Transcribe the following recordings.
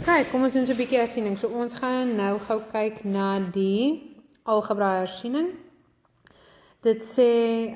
Kyk, kom ons doen so 'n bietjie hersiening. So ons gaan nou gou kyk na die algebra hersiening. Dit sê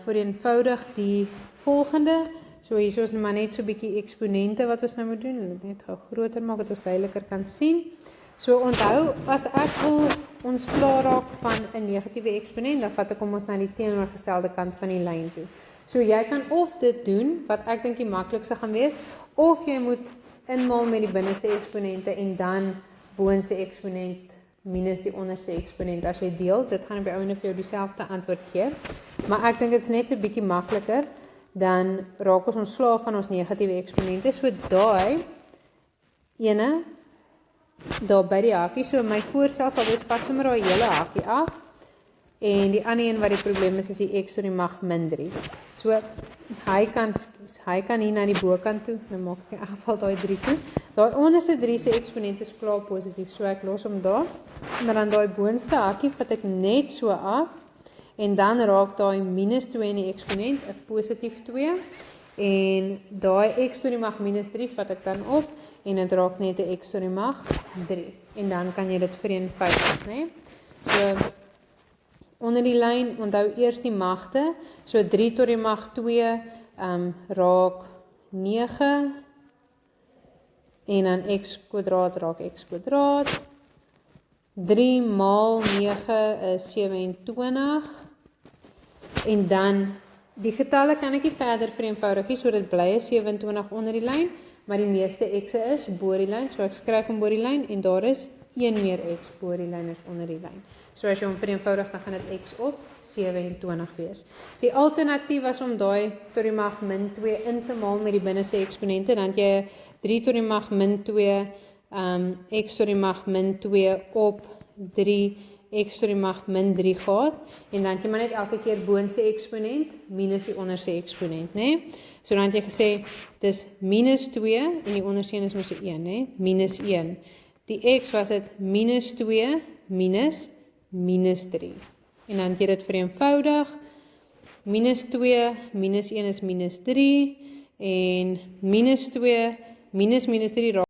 vereenvoudig die volgende. So hier is nou maar net so 'n bietjie eksponente wat ons nou moet doen. Net gou groter maak dat ons duideliker kan sien. So onthou, as ek wil ontslaa raak van 'n negatiewe eksponent, dan vat ek hom ons na die teenoorgestelde kant van die lyn toe. So jy kan of dit doen, wat ek dink die maklikste gaan wees, of jy moet inmaal met die binneste eksponente en dan boonste eksponent minus die onderste eksponent. As jy deel, dit gaan op die einde vir jou dieselfde antwoord gee. Maar ek dink dit is net 'n bietjie makliker, dan raak ons ontslae van ons negatiewe eksponente. So daai ene daar by die hakie, so my voorstel sal wees, vat sommer daai hele hakie af, en die ander een wat die probleem is die x tot die mag min 3. So, hy kan hier na die bokant toe, nou maak ek in elk geval daai 3 toe. Daai onderste 3 se eksponent is klaar positief, so ek los hom daar, maar dan daai boonste hakie vat ek net so af, en dan raak daai minus 2 in die eksponent, 'n positief 2, en daai x tot die mag minus 3 vat ek dan op, en dit raak net 'n x tot die mag 3, en dan kan jy dit vereenvoudig, né? So, onder die lyn, onthou eers die magte, so 3 tot die mag 2 raak 9, en dan x kwadraat raak x kwadraat, 3 maal 9 is 27, en dan, die getalle kan ek nie verder vereenvoudig nie, so dit bly 27 onder die lyn, maar die meeste x'e is bo die lyn, so ek skryf hom bo die lyn, en daar is 1 meer x bo die lyn is onder die lyn. So as jy hom vereenvoudig, dan gaan dit x op 27 wees. Die alternatief was om daai tot die mag min 2 in te maal met die binneste eksponente, dan het jy 3 tot die mag min 2, x tot die mag min 2 op 3 x tot die mag min 3 gehad, en dan het jy maar net elke keer boonste eksponent minus die onderste eksponent, né? So dan het jy gesê, dis minus 2, en die onderste een is mos 1, né? Minus 1. Die x was dit minus 2 minus 3. En dan het jy dit vereenvoudig, minus 2 minus 1 is minus 3, en minus 2 minus 3 raak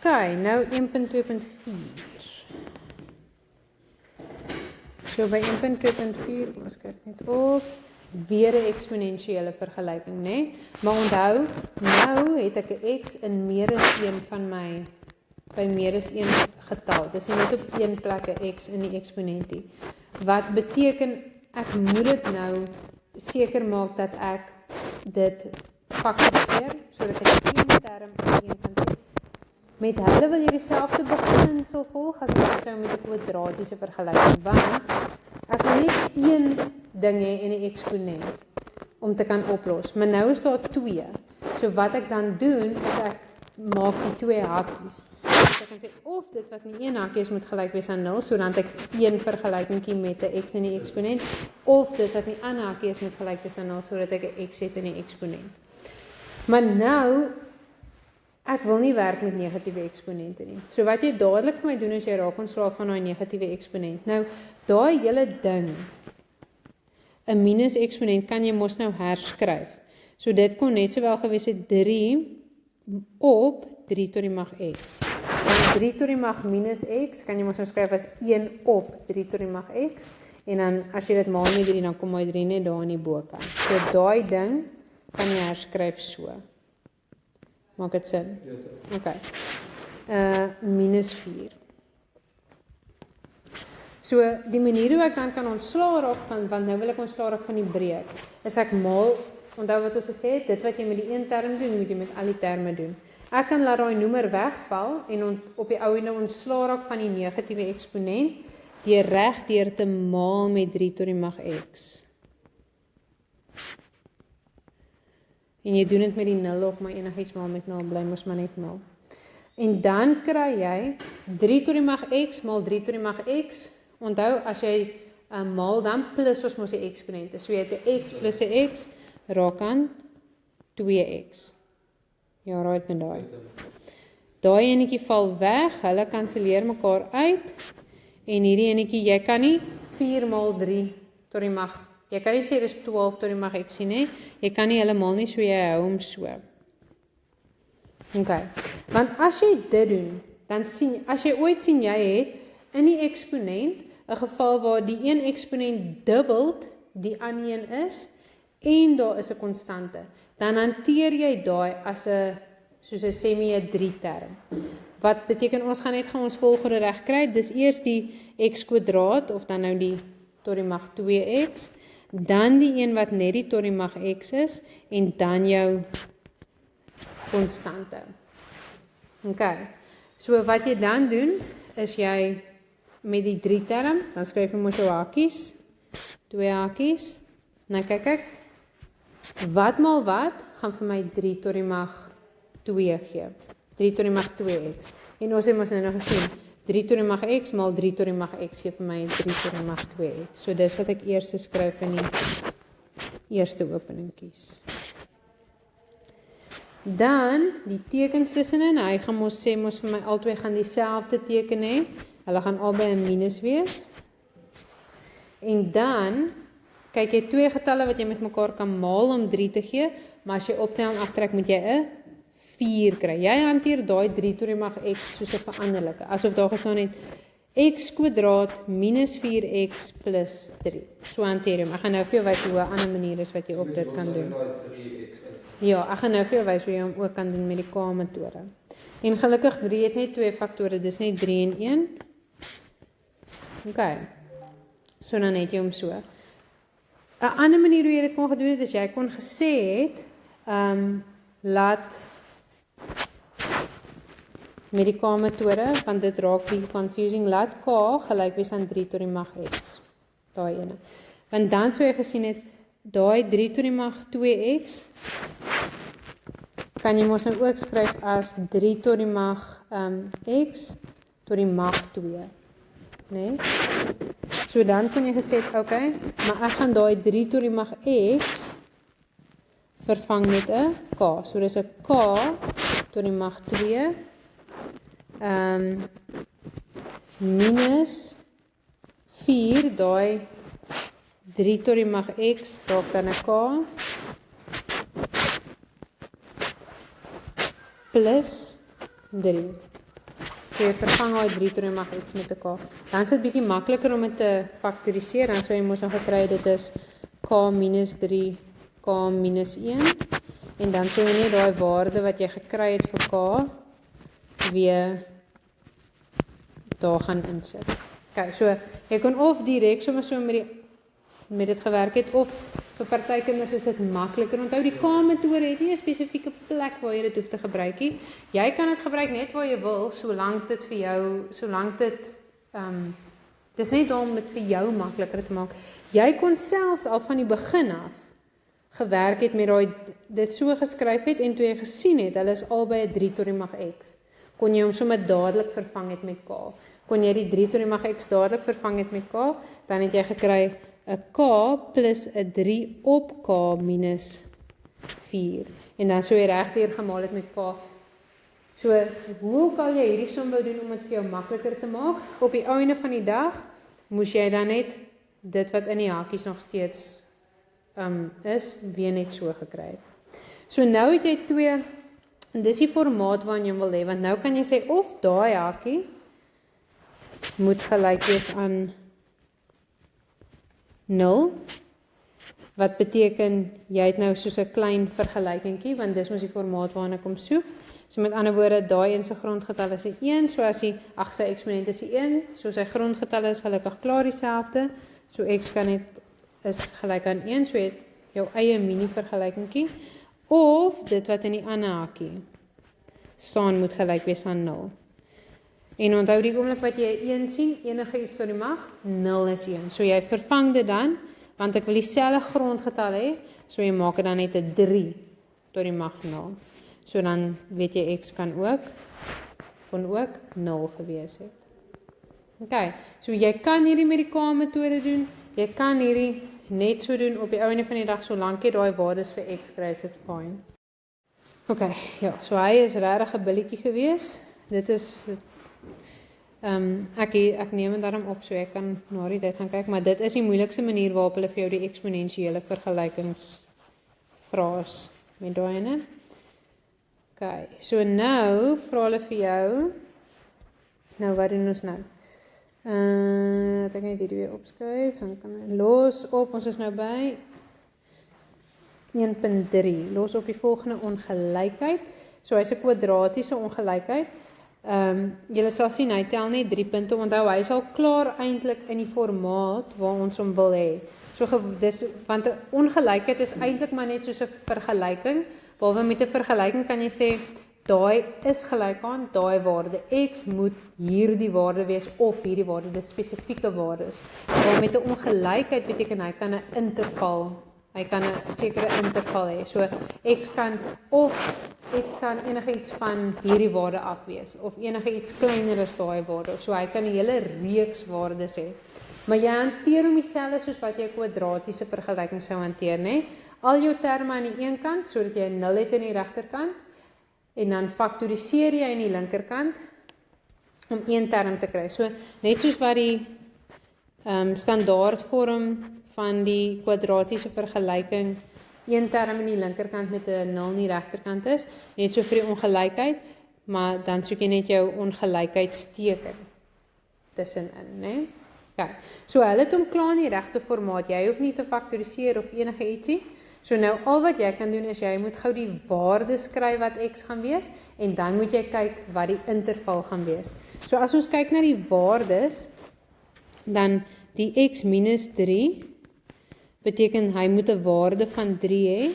Okay, nou 1.2.4. So by 1.2.4, kom ons kyk net op, weer 'n eksponensiële vergelyking, né? Maar onthou, nou het ek 'n x in meer as een van my, by meer as een getal. Dis nie net op een plek 'n x in die eksponentie. Wat beteken, ek moet dit nou seker maak dat ek dit faktoriseer, sodat ek een term in een kan sê. Met hulle wil jy dieselfde beginsel volg as wat sou met 'n kwadratiese vergelyking, want ek wil net een ding hê in die eksponent om te kan oplos, maar nou is daar 2. So wat ek dan doen, is ek maak die 2 hakkies. So ek kan sê, of dit wat in een hakkie is moet gelyk wees aan 0, so dan het ek een vergelykingkie met 'n x in die eksponent, of dit wat in die ander hakkie is moet gelyk wees aan 0, sodat ek 'n x het in die eksponent. Maar nou, ek wil nie werk met negatiewe eksponente nie. So wat jy dadelik vir my doen, is jy raak ontslaaf van daai negatiewe eksponent. Nou, daai hele ding, 'n minus eksponent, kan jy mos nou herskryf. So dit kon net sowel gewees het 3 op 3 tot die mag x. En 3 tot die mag minus x, kan jy mos nou skryf as 1 op 3 tot die mag x. En dan, as jy dit maal met 3, dan kom hy 3 net daar in die bokant. So daai ding, kan jy herskryf so. Maak dit sin? Okay. Minus 4. So, die manier hoe ek dan kan ontslaa raak van, want nou wil ek ontslaa raak van die breek, is ek maal, onthou wat ons gesê het, dit wat jy met die een term doen, moet jy met al die terme doen. Ek kan laat daai noemer wegval, en op die ou ende ontslaa raak van die negatiewe eksponent, deur te maal met 3 tot die mag x. En jy doen dit met die 0 op, maar enigiets maal met 0, bly mos maar net 0. En dan kry jy 3 tot die mag x maal 3 tot die mag x. Onthou, as jy maal, dan plus ons mos die eksponente. So jy het 'n x plus 'n x, raak aan 2x. Ja, right met daai. Daai enetjie val weg, hulle kanselleer mekaar uit. En hierdie enetjie, jy kan nie 4 maal 3 tot die mag, jy kan nie sê dis 12 tot die mag x nie, jy kan nie helemaal nie, so jy hou hom so. Ok, want as jy dit doen, dan sien, as jy ooit sien jy het in die eksponent 'n geval waar die een eksponent dubbelt die ander een is, en daar is 'n konstante, dan hanteer jy daai as 'n, soos 'n semi-3 term. Wat beteken, ons gaan net ons volgorde reg kry, dis eers die x kwadraat, of dan nou die tot die mag 2x, dan die een wat net die tot die mag x is, en dan jou konstante. Ok, so wat jy dan doen, is jy met die 3 term, dan skryf jy mos jou hakies, 2 hakies, nou kyk ek, wat maal wat, gaan vir my 3 tot die mag 2 gee, 3 tot die mag 2x, en ons het mos nou gesien, 3 tot die mag x maal 3 tot die mag x gee vir my 3 tot die mag 2x, so dis wat ek eers skryf in die eerste openingkies. Dan, die tekens tussenin, hy gaan mos sê, mos vir my albei gaan dieselfde teken hê, hulle gaan albei 'n minus wees, en dan, kyk jy 2 getalle wat jy met mekaar kan maal om 3 te gee, maar as jy optel en aftrek moet jy 'n 4 kry. Jy hanteer daai 3 tot die mag x soos 'n veranderlike, asof daar gestaan het x kwadraat minus 4x plus 3. So hanteer jy hom. Ek gaan nou vir jou wys hoe 'n ander manier is wat jy op dit kan doen. Ja, ek gaan nou vir jou wys hoe jy hom ook kan doen met die K-metode. En gelukkig 3 het net 2 faktore, dis net 3 en 1. Ok, so dan het jy hom so. 'n ander manier hoe jy dit kon gedoen het, is jy kon gesê het, laat met die K-metode, want dit raak bietjie confusing, laat K gelyk wees aan 3 tot die mag x, daai ene. Want dan sou jy gesien het, daai 3 tot die mag 2x, kan jy mos nou ook skryf as 3 tot die mag x tot die mag 2, nee? So dan kon jy gesê het, ok, maar ek gaan daai 3 tot die mag x vervang met 'n k, so dis 'n k tot die mag 2, minus 4, daai 3 tot die mag x, raak dan 'n k, plus 3. So jy vervang daai 3 tot die mag x met 'n k. Dan is dit bietjie makliker om dit te faktoriseer. Dan sou jy mos nou gekry dit is k minus 3, k minus 1. En dan sou jy net daai waarde wat jy gekry het vir k weer daar gaan insit. Okay, so jy kan of direk sommer so met dit gewerk het, of vir party kinders is dit makliker. Onthou die K-metode het nie 'n spesifieke plek waar jy dit hoef te gebruik nie. Jy kan dit gebruik net waar jy wil, solank dit vir jou, dis net om dit vir jou makliker te maak. Jy kon selfs al van die begin af gewerk het met dit so geskryf het, en toe jy gesien het, hulle is albei 'n 3 tot die mag x, kon jy hom sommer dadelik vervang het met k. Kon jy die 3 tot die mag x dadelik vervang het met k, dan het jy gekry 'n k plus 'n 3 op k minus 4. En dan sou jy regdeur gemaal het met k. So, hoe kan jy hierdie som wou doen om dit vir jou makliker te maak? Op die einde van die dag, moes jy dan net dit wat in die hakies nog steeds is, weer net so gekry het. So nou het jy 2, en dis die formaat waarin jy wil hê, want nou kan jy sê of daai hakie moet gelyk wees aan 0, wat beteken, jy het nou soos 'n klein vergelykingkie, want dis mos die formaat waarna ek kom soek. So met ander woorde, daai een se grondgetal is 'n 1, so as sy eksponent is 'n 1, so sy grondgetal is gelukkig klaar dieselfde, so x kan net is gelyk aan 1, so het jou eie mini vergelykingkie, of dit wat in die ander hakie staan moet gelyk wees aan 0. En onthou die oomblik wat jy 1 sien, enige iets tot die mag, 0 is 1. So jy vervang dit dan, want ek wil dieselfde grondgetal hê, so jy maak dit dan net 'n 3 tot die mag 0. So dan weet jy x kon ook 0 gewees het. Okay, so jy kan hierdie met die K-metode doen, jy kan hierdie net so doen op die einde van die dag, solank jy daai waardes vir x kry, is dit fine. Okay, ja, so hy is regtig 'n billetjie gewees. Dit is ek neem dit daarom op, so ek kan na die tyd gaan kyk, maar dit is die moeilikste manier waarop hulle vir jou die eksponensiële vergelykings vraas met daai ene. Okay, so nou vra hulle vir jou, nou wat doen ons nou? Ek net hierdie weer opskryf, dan kan ek los op, ons is nou by 1.3, los op die volgende ongelykheid, so hy is 'n kwadratiese ongelykheid. Julle sal sien, hy tel net 3 punte, onthou hy is al klaar eintlik in die formaat waar ons hom wil hê. So want 'n ongelykheid is eintlik maar net soos 'n vergelyking, behalwe met 'n vergelyking kan jy sê daai is gelyk aan daai waarde. X moet hierdie waarde wees of hierdie waarde, dis spesifieke waardes. Maar met 'n ongelykheid beteken hy kan 'n interval, hy kan 'n sekere interval hê. So x kan enige iets van hierdie waarde af wees of enige iets kleiner as daai waarde. So hy kan 'n hele reeks waardes hê. Maar jy hanteer hom dieselfde soos wat jy 'n kwadratiese vergelyking sou hanteer, né? Al jou terme aan die een kant sodat jy 'n 0 het aan die regterkant en dan faktoriseer jy aan die linkerkant om een term te kry. So net soos wat die standaard vorm van die kwadratiese vergelyking een term aan die linkerkant met 'n 0 aan die regterkant is, net so vir die ongelykheid, maar dan soek jy net jou ongelykheidsteken tussenin, né? Okay. So hulle het hom klaar in die regte formaat. Jy hoef nie te faktoriseer of enige ietsie. So nou al wat jy kan doen is jy moet gou die waarde skryf wat x gaan wees en dan moet jy kyk wat die interval gaan wees. So as ons kyk na die waardes, dan die x minus 3 beteken hy moet 'n waarde van 3 hê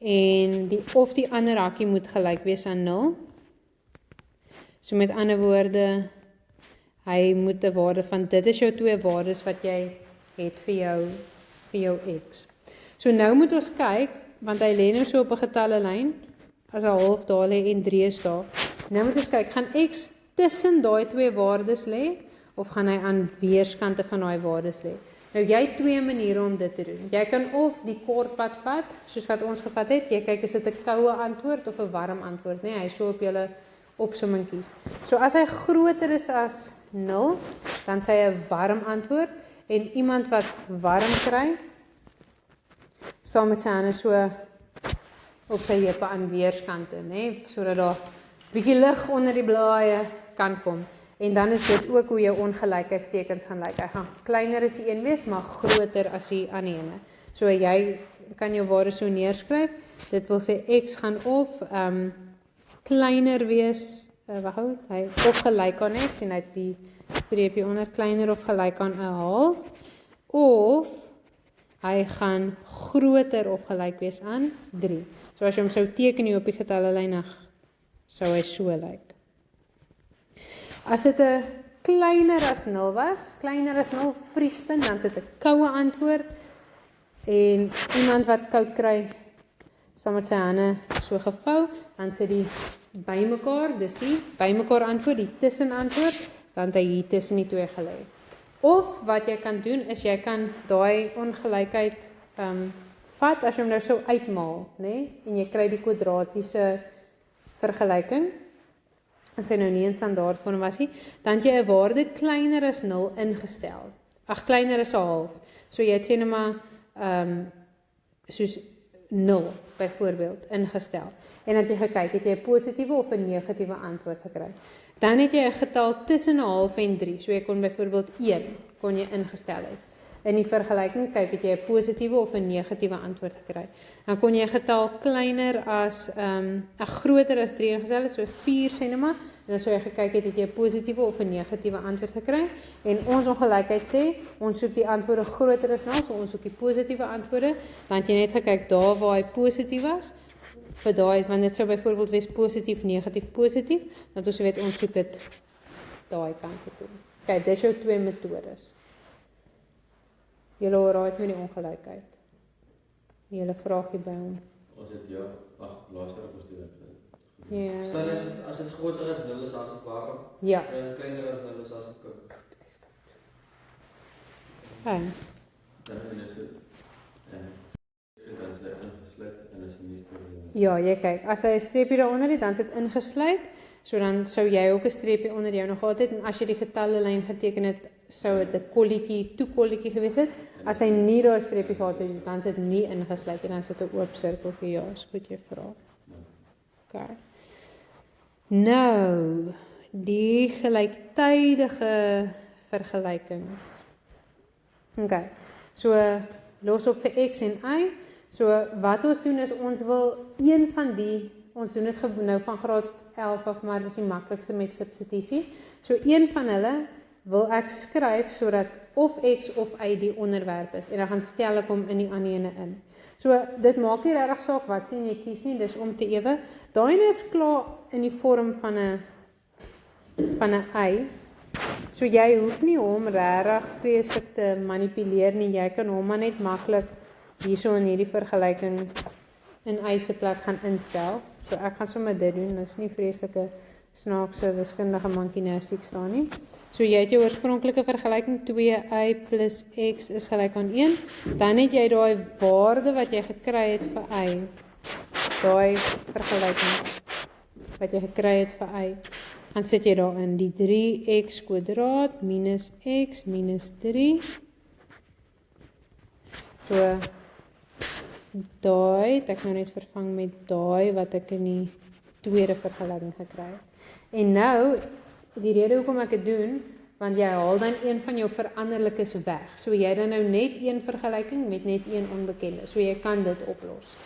en die ander hakkie moet gelyk wees aan 0. So met ander woorde, hy moet 'n waarde van, dit is jou 2 waardes wat jy het vir jou x. So nou moet ons kyk, want hy lê nou so op 'n getallelyn, as 'n half daar lê en 3 is daar. Nou moet ons kyk, gaan x tussen daai 2 waardes lê, of gaan hy aan weerskante van daai waardes lê? Nou jy het 2 maniere om dit te doen. Jy kan of die kort pad vat, soos wat ons gevat het, jy kyk is dit 'n koue antwoord of 'n warm antwoord, nee, hy is so op julle opsommingkies. So as hy groter is as 0, dan sê hy 'n warm antwoord, en iemand wat warm kry, sal met sy hande so op sy heupe aan weerskante, né, sodat daar bietjie lig onder die blaaie kan kom. En dan is dit ook hoe jou ongelykheidstekens gaan lyk. Hy gaan kleiner as die een wees, maar groter as die ander ene. So jy kan jou waarde so neerskryf. Dit wil sê x gaan of kleiner wees, hy of gelyk aan x en hy het die streepie onder kleiner of gelyk aan 1/2 of hy gaan groter of gelyk wees aan 3. So as jy hom sou teken hier op die getallelyn, sou hy so lyk. As dit 'n kleiner as 0 was, kleiner as 0 vriespunt, dan sit 'n koue antwoord en iemand wat koud kry, sal met sy hande so gevou, dan sit die bymekaar, dis die bymekaar antwoord, die tussenantwoord, dan het hy hier tussen die twee gelê. Of wat jy kan doen is jy kan daai ongelykheid vat as jy hom nou sou uitmaal, né? En jy kry die kwadratiese vergelyking. As hy nou nie in standaard vorm was nie, dan het jy 'n waarde kleiner as 0 ingestel. Ag, kleiner as 1/2. So jy het sê nou maar soos 0 byvoorbeeld ingestel. En dan het jy gekyk, het jy 'n positiewe of 'n negatiewe antwoord gekry. Dan het jy 'n getal tussen 1/2 en 3. So jy kon byvoorbeeld 1 kon jy ingestel het. In die vergelyking kyk, het jy 'n positiewe of 'n negatiewe antwoord gekry. Dan kon jy 'n getal kleiner as groter as 3 ingestel het, so 4 sê net maar, en dan sou jy gekyk het jy 'n positiewe of 'n negatiewe antwoord gekry. En ons ongelykheid sê, ons soek die antwoorde groter as 0, so ons soek die positiewe antwoorde. Dan het jy net gekyk daar waar hy positief was, vir daai, want dit sou byvoorbeeld wees positief, negatief, positief, dat ons weet ons soek dit daai kant toe. Kyk, dis jou twee metodes. Julle hoor raai met die ongelykheid. Julle vraagie by hom. Ons het ja, laaste op ons doen. Ja. Stel as dit groter as 0 is as dit warm. Ja. En kleiner as 0 is as dit koud. Ja. Dan is dit dan is hy ingesluit en is nie Ja, jy kyk, as hy 'n streepie daaronder het, dan is dit ingesluit. So dan sou jy ook 'n streepie onder jou nog gehad het en as jy die getallelyn geteken het, sou dit 'n kolletjie, toekolletjie gewees het. As hy nie daai streepie gehad het, dan is dit nie ingesluit en dan sit 'n oop sirkeltjie. Ja, is goed jy vra. Okay. Nou, die gelyktydige vergelykings. Okay. So los op vir x en y. So wat ons doen is ons wil een van die, ons doen dit nou van graad 11 af, maar dis die maklikste met substitusie. So een van hulle wil ek skryf sodat of x of y die onderwerp is en dan gaan stel ek hom in die ander ene in. So dit maak nie regtig saak wat sien jy kies nie, dis om te ewe. Daai is klaar in die vorm van 'n y. So jy hoef nie hom regtig vreeslik te manipuleer nie. Jy kan hom maar net maklik hierso in hierdie vergelyking in y se plek gaan instel. So ek gaan sommer dit doen. Dit is nie vreeslike snaakse wiskundige mankinastiek staan nie. So jy het jou oorspronklike vergelyking 2y plus x is gelyk aan 1. Dan het jy daai waarde wat jy gekry het vir y. Daai vergelyking wat jy gekry het vir y. Dan sit jy daarin die 3x kwadraat minus x minus 3. So daai het ek nou net vervang met daai wat ek in die tweede vergelyking gekry het. En nou, die rede hoekom ek dit doen, want jy haal dan een van jou veranderlikes weg. So jy dan nou net een vergelyking met net een onbekende. So jy kan dit oplos.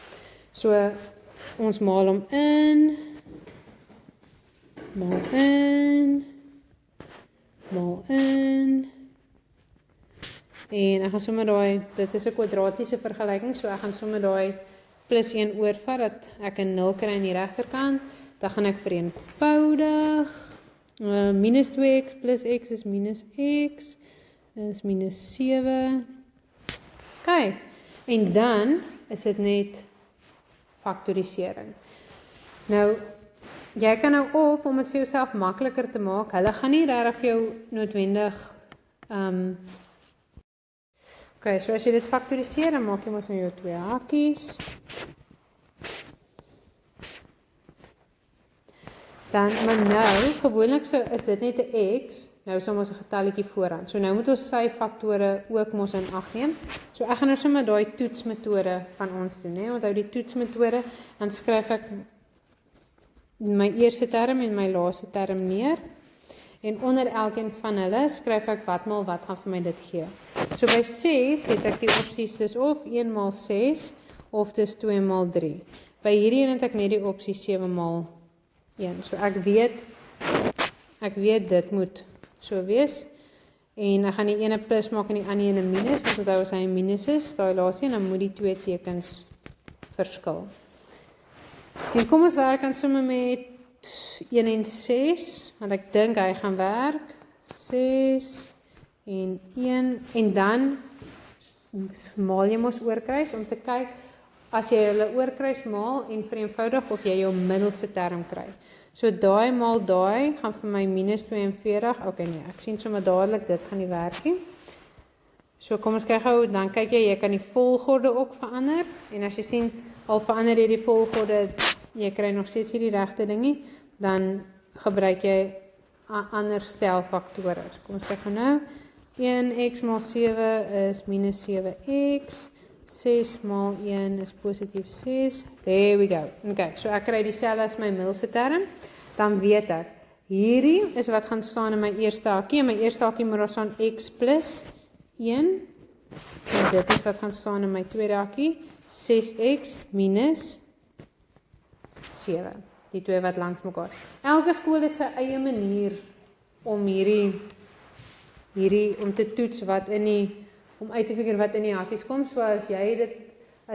So ons maal hom in, maal in, maal in. En ek gaan sommer daai, dit is 'n kwadratiese vergelyking, so ek gaan sommer daai plus 1 oorvat, dat ek 'n 0 kry aan die regterkant. Dan gaan ek vereenvoudig. Minus 2x plus x is minus x, is minus 7. OK, en dan is dit net faktorisering. Nou, jy kan nou of, om dit vir jouself makliker te maak, hulle gaan nie regtig vir jou noodwendig OK, so as jy dit faktoriseer, dan maak jy mos nou jou twee hakies. Dan, maar nou, gewoonlik so is dit net 'n x, nou is ons 'n getalletjie vooraan. So nou moet ons sy faktore ook mos in ag neem. So ek gaan nou sommer daai toetsmetode van ons doen, hè. Onthou die toetsmetode, dan skryf ek my eerste term en my laaste term neer. En onder elkeen van hulle skryf ek wat maal wat gaan vir my dit gee. So by 6 het ek die opsies, dis of 1 maal 6 of dis 2 maal 3. By hierdie een het ek net die opsie 7 maal 1. So ek weet dit moet so wees. En ek gaan die ene plus maak en die ander ene minus, want onthou as hy 'n minus is, daai laaste een, dan moet die twee tekens verskil. En kom ons werk aan somme met 1 en 6, want ek dink hy gaan werk. 6 en 1, en dan maal jy mos oorkruis om te kyk, as jy hulle oorkruis maal en vereenvoudig of jy jou middelste term kry. So daai maal daai gaan vir my minus 42, ok nee, ek sien sommer dadelik, dit gaan nie werk nie. So kom ons kyk gou, dan kyk jy kan die volgorde ook verander, en as jy sien, al verander jy die volgorde, jy kry nog steeds nie die regte ding nie, dan gebruik jy 'n ander stel faktore. Kom ons kyk gou nou, 1x maal 7 is minus 7x, 6 maal 1 is positief 6, there we go. Okay, so ek kry dieselfde as my middelste term, dan weet ek, hierdie is wat gaan staan in my eerste hakie, en my eerste hakie moet daar staan x plus 1, en dit is wat gaan staan in my tweede hakie, 6x minus 7, die twee wat langs mekaar. Elke skool het sy eie manier om hierdie om te toets wat om uit te figure wat in die hakies kom, so as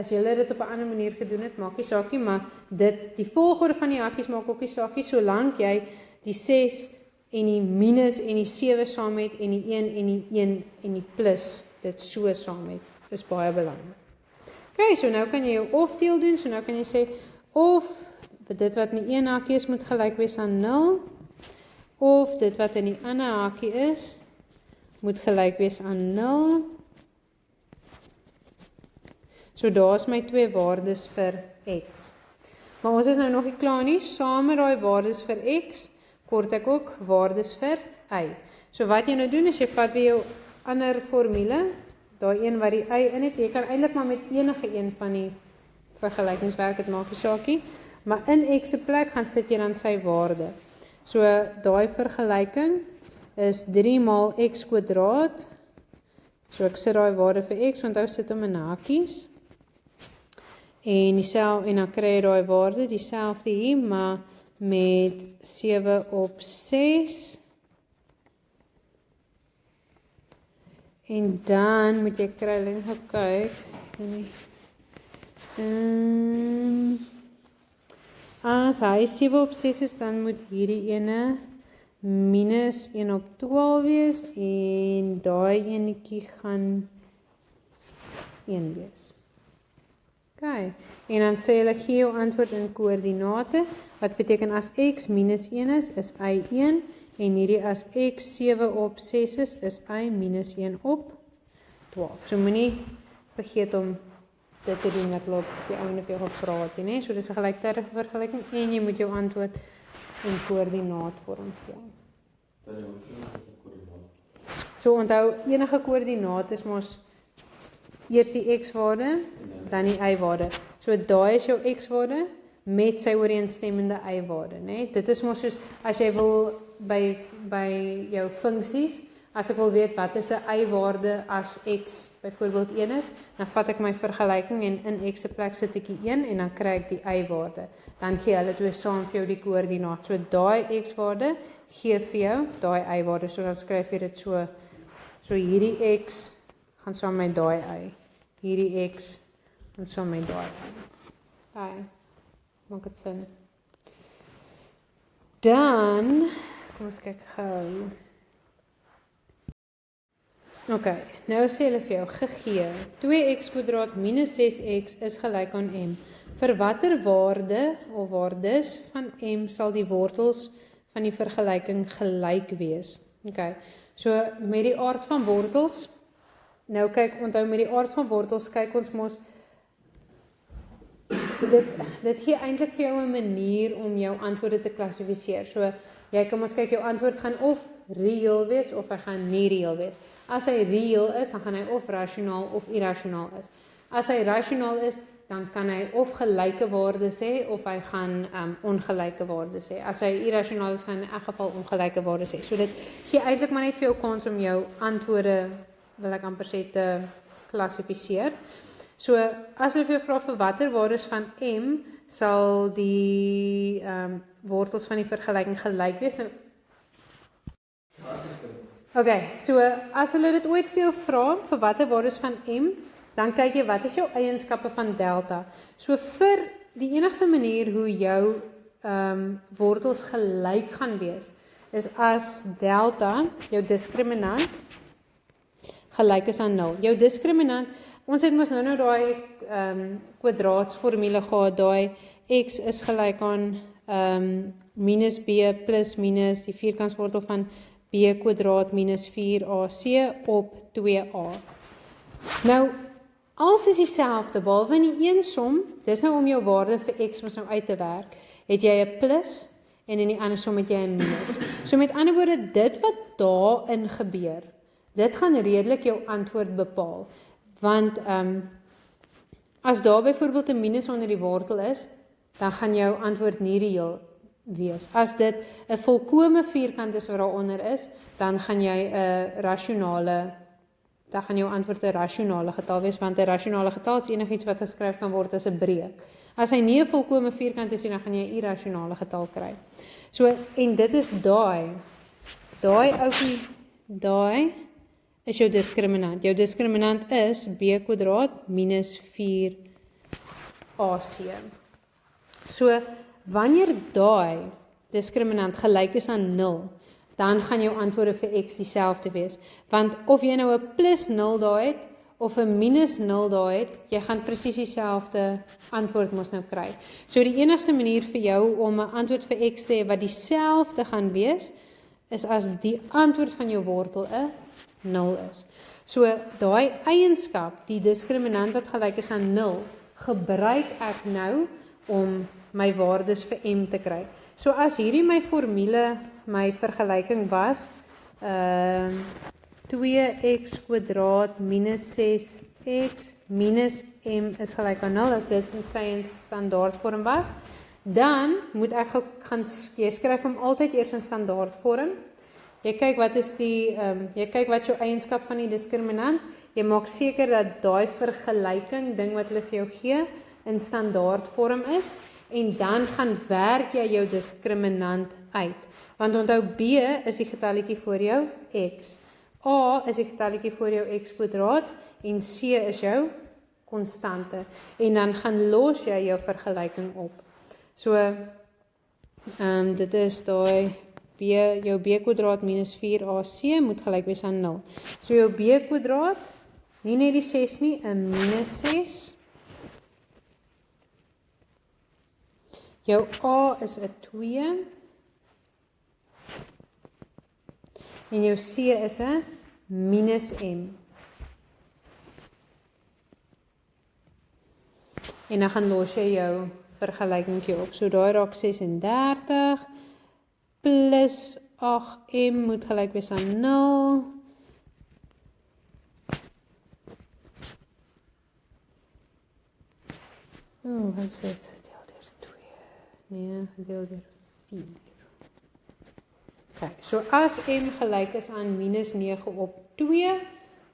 julle dit op 'n ander manier gedoen het, maak nie saakie, maar die volgorde van die hakies maak ook nie saakie, solank jy die 6 en die minus en die 7 saam het, en die 1 en die 1 en die plus, dit so saam het, is baie belangrik. Ok, so nou kan jy jou of deel doen, so nou kan jy sê, of dit wat in die een hakie is, moet gelyk wees aan 0, of dit wat in die ander hakie is, moet gelyk wees aan 0. So daar is my twee waardes vir x. Maar ons is nou nog nie klaar nie, saam met daai waardes vir x, kort ek ook waardes vir y. So wat jy nou doen, is jy vat weer jou ander formule, daai een wat die y in het, jy kan eintlik maar met enige een van die vergelykingswerk, het maak nie saakie, maar in x se plek gaan sit jy dan sy waarde. So daai vergelyking is 3 maal x kwadraat, so ek sit daai waarde vir x, onthou sit hom in hakies, en dan kry jy daai waarde, dieselfde hier, maar met 7 op 6, en dan moet jy kry, net gaan kyk, as hy 7 op 6 is, dan moet hierdie ene minus 1 op 12 wees, en daai enetjie gaan 1 wees. Ok, en dan sê hulle gee jou antwoord in koördinate, wat beteken as x minus 1 is y 1, en hierdie as x 7 op 6 is y minus 1 op 12. So moenie vergeet om dit te doen wat op die einde vir jou gevra het, nee? So dis 'n gelyktydige vergelyking, en jy moet jou antwoord in koördinaatvorm gee. So onthou, enige koördinaat is mos eers die x-waarde, dan die y-waarde. So daai is jou x-waarde met sy ooreenstemmende y-waarde, né? Dit is mos soos as jy wil by jou funksies, as ek wil weet wat is 'n y-waarde as x byvoorbeeld 1 is, dan vat ek my vergelyking en in x se plek sit ek die 1 en dan kry ek die y-waarde. Dan gee hulle twee saam vir jou die koördinaat. So daai x-waarde gee vir jou daai y-waarde. So dan skryf jy dit so hierdie x gaan saam met daai y. Hierdie x gaan saam met daai y. Maak dit sin. Dan kom ons kyk gou. Ok, nou sê hulle vir jou gegee 2x kwadraat minus 6x is gelyk aan m. Vir watter waarde of waardes van m sal die wortels van die vergelyking gelyk wees? Ok, so met die aard van wortels, nou kyk, onthou met die aard van wortels kyk ons mos, dit gee eintlik vir jou 'n manier om jou antwoorde te klassifiseer. So jy kan mos kyk, jou antwoord gaan of reëel wees of hy gaan nie reëel wees. As hy reëel is, dan gaan hy of rasionaal of irrasionaal is. As hy rasionaal is, dan kan hy of gelyke waardes hê, of hy gaan ongelyke waardes hê. As hy irrasionaal is, gaan hy in elk geval ongelyke waardes hê. So dit gee eintlik maar net vir jou kans om jou antwoorde, wil ek amper sê, te klassifiseer. So, as ek vir jou vra vir watter waardes van M, sal die wortels van die vergelyking gelyk wees. Nou, okay, so as hulle dit ooit vir jou vra, vir watter waardes van M, dan kyk jy wat is jou eienskappe van delta. So vir die enigste manier hoe jou wortels gelyk gaan wees, is as delta, jou diskriminant, gelyk is aan 0. Jou diskriminant, ons het mos nou daai kwadraatsformule gehad, daai x is gelyk aan minus b plus minus die vierkantswortel van b kwadraat minus 4ac op 2a. Nou, alles is dieselfde, behalwe in die een som, dis nou om jou waarde vir x mos nou uit te werk, het jy 'n plus en in die ander som het jy 'n minus. So met ander woorde, dit wat daarin gebeur, dit gaan redelik jou antwoord bepaal. Want as daar byvoorbeeld 'n minus onder die wortel is, dan gaan jou antwoord nie reëel wees. As dit 'n volkome vierkant is wat daaronder is, dan gaan jy 'n rasionale, dan gaan jou antwoord 'n rasionale getal wees, want 'n rasionale getal is enigiets wat geskryf kan word as 'n breek. As hy nie 'n volkome vierkant is, dan gaan jy 'n irrasionale getal kry. So, en dit is daai ouetjie, daai is jou diskriminant. Jou diskriminant is b kwadraat minus 4ac. So, wanneer daai diskriminant gelyk is aan 0, dan gaan jou antwoorde vir x dieselfde wees. Want of jy nou 'n plus 0 daai het, of 'n minus 0 daai het, jy gaan presies dieselfde antwoord mos nou kry. So die enigste manier vir jou om 'n antwoord vir x te hê wat dieselfde gaan wees, is as die antwoord van jou wortel 'n 0 is. So daai eienskap, die diskriminant wat gelyk is aan 0, gebruik ek nou om my waardes vir m te kry. So as hierdie my formule, my vergelyking was, 2x kwadraat minus 6x minus m is gelyk aan 0, as dit in sy standaardvorm was, dan moet ek gaan, jy skryf hom altyd eers in standaardvorm. Jy kyk wat is die, jy kyk wat jou eienskap van die diskriminant, jy maak seker dat daai vergelyking, ding wat hulle vir jou gee, in standaardvorm is, en dan gaan werk jy jou diskriminant uit. Want onthou, b is die getalletjie voor jou x, a is die getalletjie voor jou x kwadraat, en c is jou konstante. En dan gaan los jy jou vergelyking op. So, dit is daai jou b kwadraat minus 4ac moet gelyk wees aan 0. So jou b kwadraat, nie net die 6 nie, 'n minus 6. Jou a is 'n 2. En jou c is 'n minus m. En dan gaan los jy jou vergelykingkie op. So daai raak 36 plus 8m moet gelyk wees aan 0. Wat is dit? Deel deur 2. Nee, deel deur 4. Okay, so as m gelyk is aan minus 9 op 2,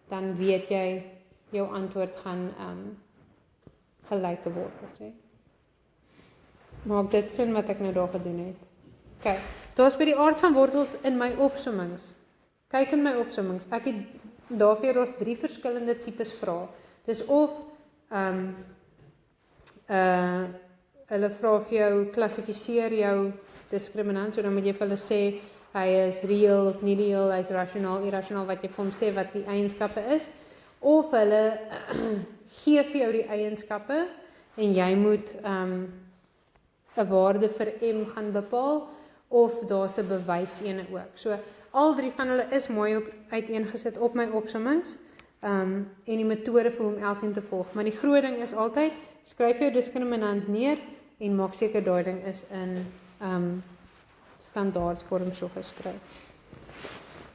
dan weet jy, jou antwoord gaan gelyke wortels hê. Maak dit sin wat ek nou daar gedoen het? Okay, daar's by die aard van wortels in my opsommings. Kyk in my opsommings. Ek het daarvoor daar's 3 verskillende tipes vrae. Dis of hulle vra vir jou, klassifiseer jou diskriminant, so dan moet jy vir hulle sê, hy is reëel of nie reëel, hy is rasionaal, irrasionaal, wat jy vir hom sê wat die eienskappe is, of hulle gee vir jou die eienskappe, en jy moet 'n waarde vir m gaan bepaal, of daar's 'n bewys ene ook. So, al 3 van hulle is mooi uiteengesit op my opsommings, en die metode vir hom elkeen te volg. Maar die groot ding is altyd, skryf jou diskriminant neer, en maak seker daai ding is in standaardvorm so geskryf.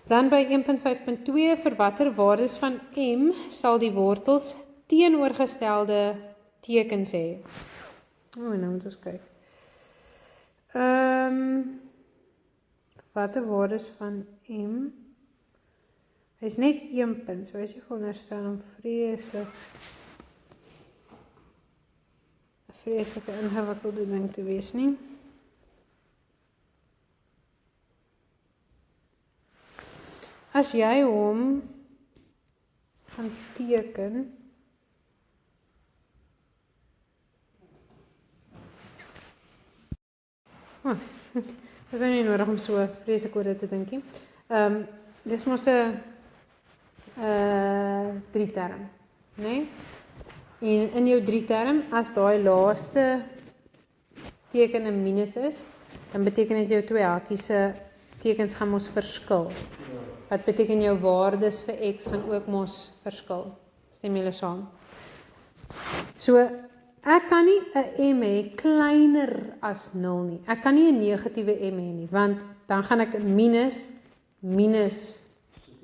Dan by 1.5.2, vir watter waardes van m sal die wortels teenoorgestelde tekens hê. Nou moet ons kyk. Wat 'n waardes van M? Hy is net 1 punt, so hy is nie veronderstel om vreeslike ingewikkelde ding te wees nie. As jy hom gaan teken, dis nou nie nodig om so vreeslik oor dit te dink nie. Dis mos 'n 3-term, né? En in jou 3-term, as daai laaste teken 'n minus is, dan beteken dit jou 2 hakies se tekens gaan mos verskil. Wat beteken jou waardes vir x gaan ook mos verskil. Stem julle saam? So, ek kan nie 'n m hê kleiner as 0 nie. Ek kan nie 'n negatiewe m hê nie, want dan gaan ek minus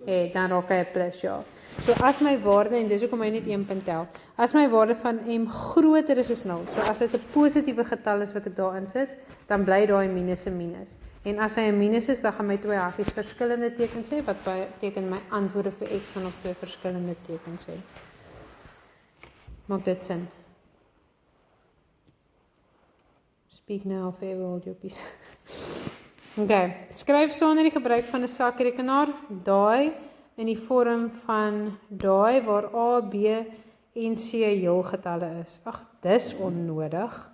hê, dan raak hy 'n plus, ja. So as my waarde, en dis hoekom hy net 1 punt tel, as my waarde van m groter is as 0, so as dit 'n positiewe getal is wat ek daarin sit, dan bly daai minus 'n minus. En as hy 'n minus is, dan gaan my 2 hakies verskillende tekens hê, wat beteken my antwoorde vir x gaan op 2 verskillende tekens hê. Maak dit sin? Speak now, forever hold your peace. Okay, skryf sonder die gebruik van 'n sakrekenaar daai in die vorm van daai waar A, B en C heelgetalle is. Ag, dis onnodig.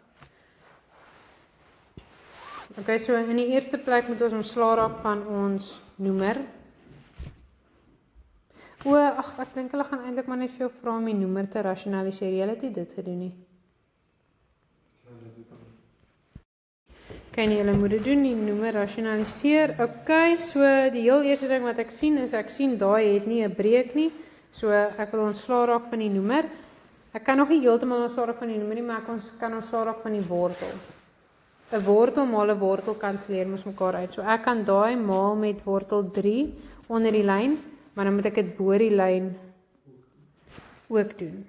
Okay, so in die eerste plek moet ons ontslaa raak van ons noemer. Ag, ek dink hulle gaan eintlik maar net vir jou vra om die noemer te rasionaliseer. Jy het nie dit gedoen nie. Okay, nie, julle moet dit doen, die noemer rasionaliseer. Okay, so die heel eerste ding wat ek sien is, ek sien daai het nie 'n breek nie, so ek wil ontslaa raak van die noemer. Ek kan nog nie heeltemal ontslaa raak van die noemer nie, maar ek kan ontslaa raak van die wortel. 'n Wortel maal 'n wortel kanselleer mos mekaar uit, so ek kan daai maal met wortel 3 onder die lyn, maar dan moet ek dit bo die lyn ook doen.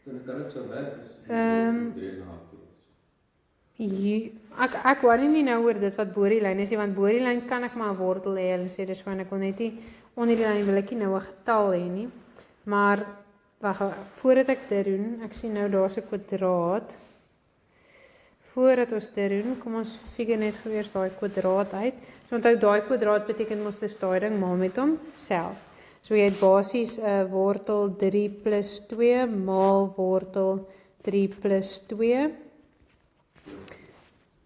Dan kan dit so werk as Ek worry nie nou oor dit wat bo die lyn is nie, want bo die lyn kan ek maar 'n wortel hê. Hulle sê dis van ek wil net nie onder die lyn wil ek nie nou 'n getal hê nie. Maar wag, voordat ek dit doen, ek sien nou daar's 'n kwadraat. Voordat ons dit doen, kom ons figure net weer daai kwadraat uit. So onthou daai kwadraat beteken mos dis daai ding maal met hom self. So jy het basies 'n wortel 3 plus 2 maal wortel 3 plus 2.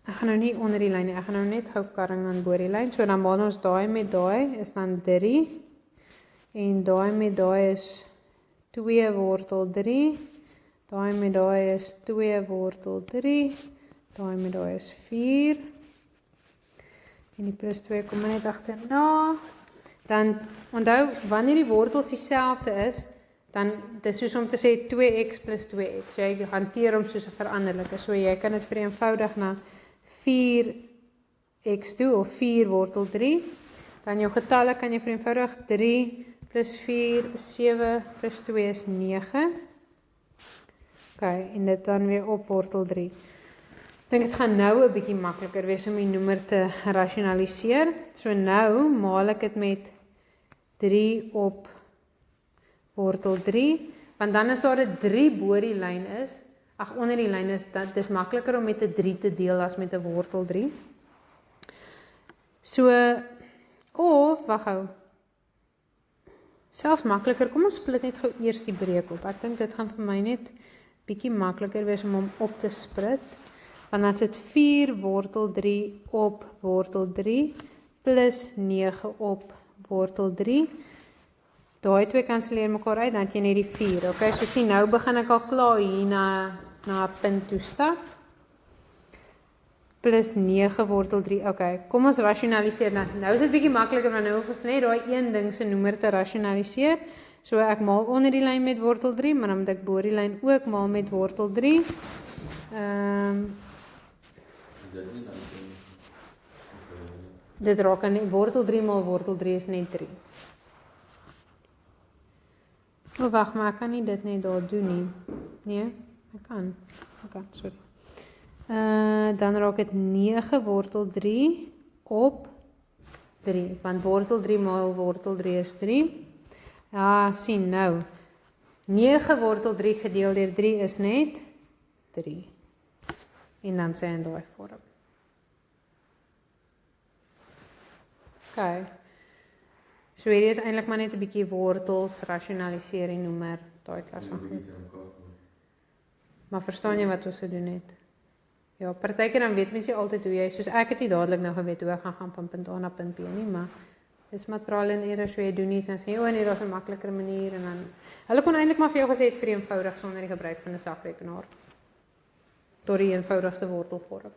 Ek gaan nou nie onder die lyn nie, ek gaan nou net gou karring aan bo die lyn. So dan maal ons daai met daai is dan 3 en daai met daai is 2 wortel 3. Daai met daai is 2 wortel 3. Daai met daai is 4. En die plus 2 kom net agterna. Dan onthou wanneer die wortels dieselfde is, dan dis soos om te sê 2x plus 2x. Jy hanteer hom soos 'n veranderlike. So jy kan dit vereenvoudig na 4x toe of 4 wortel 3. Dan jou getalle kan jy vereenvoudig 3 plus 4 is 7 plus 2 is 9. Okay, en dit dan weer op wortel 3. Ek dink dit gaan nou 'n bietjie makliker wees om die noemer te rasionaliseer. So nou maal ek dit met 3 op wortel 3, want dan as daar 'n 3 bo die lyn is, onder die lyn is, dis makliker om met 'n 3 te deel as met 'n wortel 3. So, of, wag hou, selfs makliker, kom ons split net gou eers die breek op. Ek dink dit gaan vir my net bietjie makliker wees om hom op te split, want dan sit 4 wortel 3 op wortel 3, plus 9 op wortel 3, daai twee kanselleer mekaar uit, dan het jy net die 4, okay, so sien, nou begin ek al klaar hier na 'n punt toe stap, plus 9 wortel 3, okay, kom ons rasionaliseer, nou is dit bietjie makliker, want nou hoef ons net daai een ding se noemer te rasionaliseer, so ek maal onder die lyn met wortel 3, maar dan moet ek bo die lyn ook maal met wortel 3, dit raak aan wortel 3 maal wortel 3 is net 3. Wag, maar ek kan nie dit net daar doen nie. Nee, Ek kan. Okay, sorry. Dan raak dit 9 wortel 3 op 3, want wortel 3 maal wortel 3 is 3. Ja, sien nou. 9 wortel 3 gedeel deur 3 is net 3. En dan sê in daai vorm. Okay. So hierdie is eintlik maar net 'n bietjie wortels, rasionalisering, noemer, daai klas van goed. Maar verstaan jy wat ons gedoen het? Ja, partykeer dan weet mens nie altyd hoe jy, soos ek het nie dadelik nou geweet hoe ek gaan van punt A na punt B nie, maar dis maar trial and error, so jy doen iets en sê jy, nee, daar's 'n makliker manier en dan hulle kon eintlik maar vir jou gesê het vir eenvoudig sonder die gebruik van 'n sakrekenaar tot die eenvoudigste wortelvorm.